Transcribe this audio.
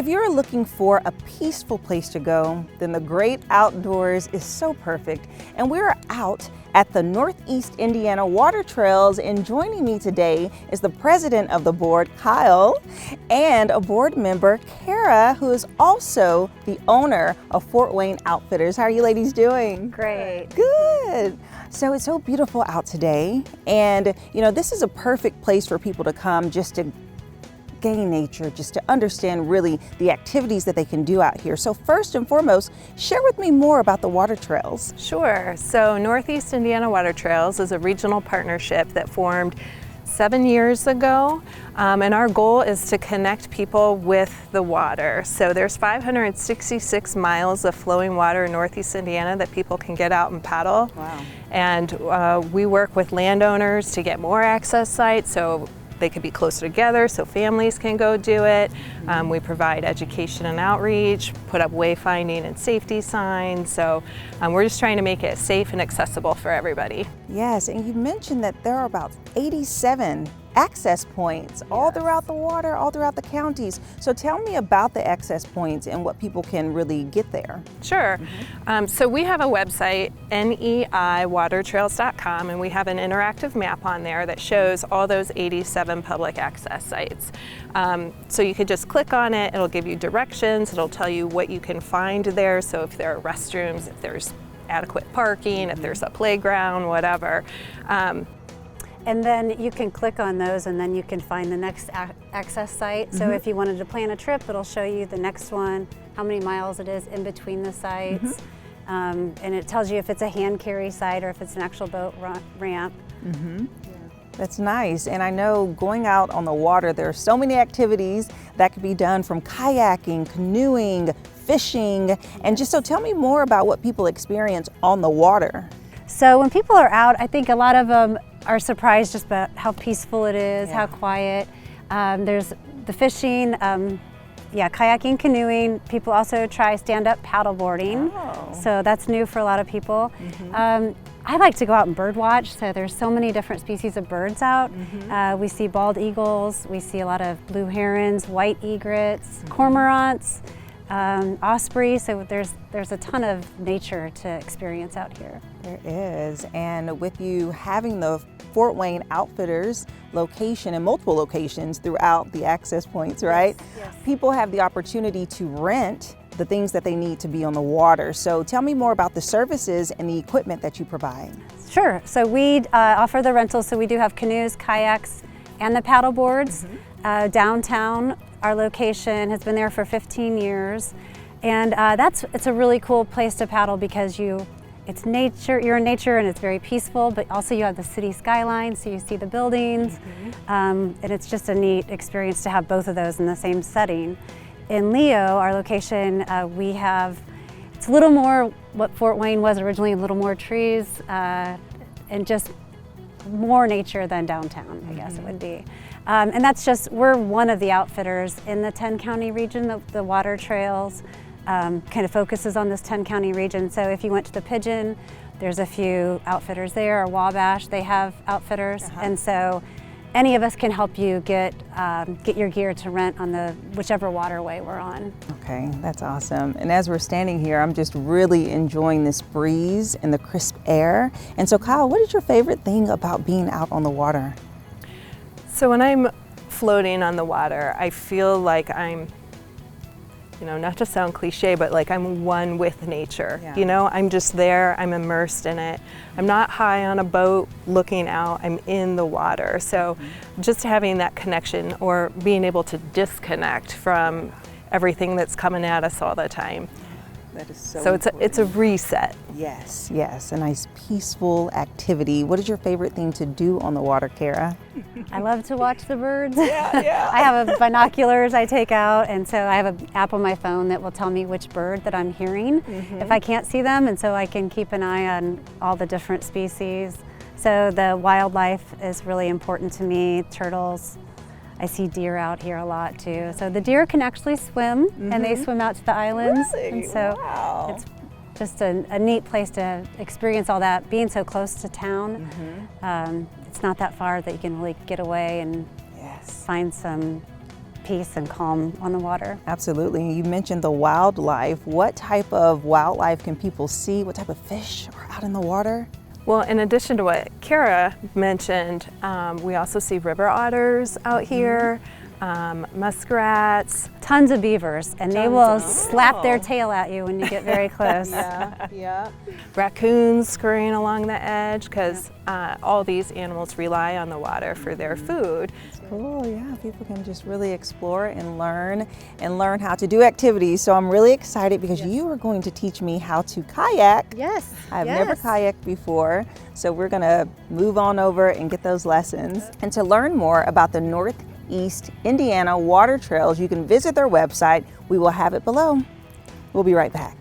if you're looking for a peaceful place to go, then the great outdoors is so perfect. And we're out at the Northeast Indiana Water Trails, and joining me today is the president of the board, Kyle, and a board member, Kara, who is also the owner of Fort Wayne Outfitters. How are you ladies doing? Great. Good. So it's so beautiful out today, and this is a perfect place for people to come just to gain nature, just to understand really the activities that they can do out here. So first and foremost, share with me more about the water trails. Sure. So Northeast Indiana Water Trails is a regional partnership that formed 7 years ago, and our goal is to connect people with the water. So there's 566 miles of flowing water in Northeast Indiana that people can get out and paddle. Wow. And we work with landowners to get more access sites so they could be closer together so families can go do it. We provide education and outreach, put up wayfinding and safety signs. So we're just trying to make it safe and accessible for everybody. Yes, and you mentioned that there are about 87 access points all throughout the water, all throughout the counties. So tell me about the access points and what people can really get there. Sure. So we have a website, NEIwatertrails.com, and we have an interactive map on there that shows all those 87 public access sites. So you could just click on it, it'll give you directions, it'll tell you what you can find there. So if there are restrooms, if there's adequate parking, if there's a playground, whatever. And then you can click on those and then you can find the next access site. So if you wanted to plan a trip, it'll show you the next one, how many miles it is in between the sites. And it tells you if it's a hand carry site or if it's an actual boat ramp. That's nice. And I know going out on the water, there are so many activities that could be done, from kayaking, canoeing, fishing, and just so tell me more about what people experience on the water. So when people are out, I think a lot of them are surprised just about how peaceful it is, how quiet. There's the fishing, kayaking, canoeing. People also try stand-up paddleboarding. So that's new for a lot of people. I like to go out and bird watch, so there's so many different species of birds out. We see bald eagles, we see a lot of blue herons, white egrets, cormorants, osprey, so there's a ton of nature to experience out here. There is, and with you having the Fort Wayne Outfitters location and multiple locations throughout the access points, right? Yes. People have the opportunity to rent the things that they need to be on the water. So tell me more about the services and the equipment that you provide. Sure, so we offer the rentals, so we do have canoes, kayaks, and the paddle boards. Downtown, our location has been there for 15 years, and it's a really cool place to paddle because it's nature, you're in nature and it's very peaceful, but also you have the city skyline, so you see the buildings, and it's just a neat experience to have both of those in the same setting. In Leo, our location, it's a little more what Fort Wayne was originally, a little more trees, and just more nature than downtown, I guess it would be. And that's just, we're one of the outfitters in the 10-county region. The water trails kind of focuses on this 10-county region. So if you went to the Pigeon, there's a few outfitters there, or Wabash, they have outfitters. And so any of us can help you get your gear to rent on whichever waterway we're on. Okay, that's awesome. And as we're standing here, I'm just really enjoying this breeze and the crisp air. And so Kyle, what is your favorite thing about being out on the water? So when I'm floating on the water, I feel like I'm, not to sound cliche, but like I'm one with nature. I'm just there, I'm immersed in it. I'm not high on a boat looking out, I'm in the water. So just having that connection, or being able to disconnect from everything that's coming at us all the time. That is so it's a reset. Yes, a nice peaceful activity. What is your favorite thing to do on the water, Kara? I love to watch the birds. Yeah. I have binoculars I take out, and so I have an app on my phone that will tell me which bird that I'm hearing if I can't see them, and so I can keep an eye on all the different species. So the wildlife is really important to me, turtles. I see deer out here a lot too. So the deer can actually swim, and they swim out to the islands. Really? And so it's just a neat place to experience all that, being so close to town. It's not that far that you can really get away and find some peace and calm on the water. Absolutely. You mentioned the wildlife. What type of wildlife can people see? What type of fish are out in the water? Well, in addition to what Kara mentioned, we also see river otters out here, muskrats. Tons of beavers, and they will slap their tail at you when you get very close. Yeah. Raccoons scurrying along the edge, because all these animals rely on the water for their food. Cool, yeah, people can just really explore and learn how to do activities. So I'm really excited because you are going to teach me how to kayak. Yes. I've never kayaked before, so we're gonna move on over and get those lessons. And to learn more about the Northeast Indiana Water Trails, you can visit their website. We will have it below. We'll be right back.